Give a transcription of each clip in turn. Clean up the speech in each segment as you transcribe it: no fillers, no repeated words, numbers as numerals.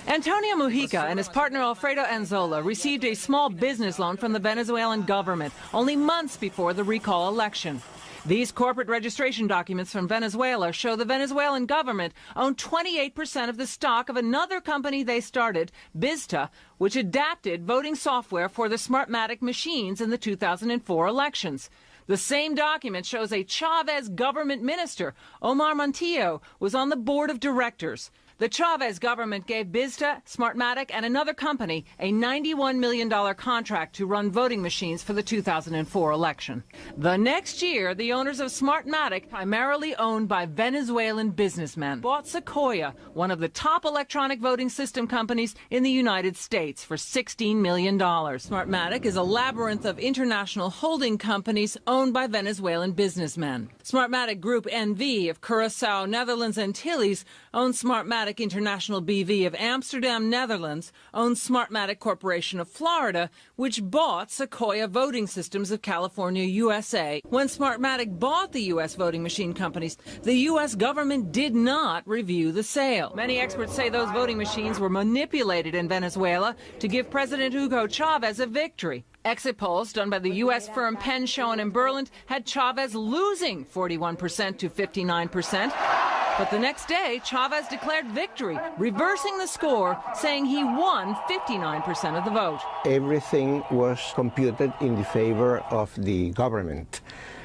Antonio Mujica and his partner Alfredo Anzola received a small business loan from the Venezuelan government only months before the recall election. These corporate registration documents from Venezuela show the Venezuelan government owned 28% of the stock of another company they started, Vista, which adapted voting software for the Smartmatic machines in the 2004 elections. The same document shows a Chavez government minister, Omar Montillo, was on the board of directors. The Chavez government gave Vista, Smartmatic, and another company a $91 million contract to run voting machines for the 2004 election. The next year, the owners of Smartmatic, primarily owned by Venezuelan businessmen, bought Sequoia, one of the top electronic voting system companies in the United States, for $16 million. Smartmatic is a labyrinth of international holding companies owned by Venezuelan businessmen. Smartmatic Group NV of Curaçao, Netherlands, Antilles owns Smartmatic International BV of Amsterdam, Netherlands, owns Smartmatic Corporation of Florida, which bought Sequoia Voting Systems of California, USA. When Smartmatic bought the U.S. voting machine companies, the U.S. government did not review the sale. Many experts say those voting machines were manipulated in Venezuela to give President Hugo Chavez a victory. Exit polls done by the U.S. firm Penn, Schoen and Berland had Chavez losing 41% to 59%. But the next day, Chavez declared victory, reversing the score, saying he won 59% of the vote. Everything was computed in the favor of the government.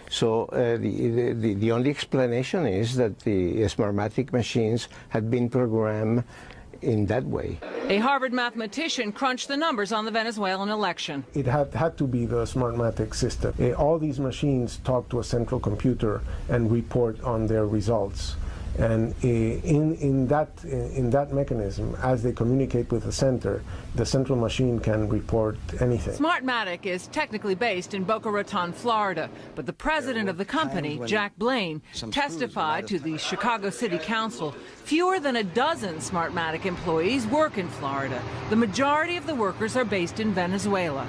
So the only explanation is that the Smartmatic machines had been programmed in that way. A Harvard mathematician crunched the numbers on the Venezuelan election. It had to be the Smartmatic system. All these machines talk to a central computer and report on their results. And in that mechanism, as they communicate with the central machine can report anything. Smartmatic is technically based in Boca Raton, Florida, but the president of the company, Jack Blaine, testified to the Chicago City Council. Fewer than a dozen Smartmatic employees work in Florida. The majority of the workers are based in Venezuela.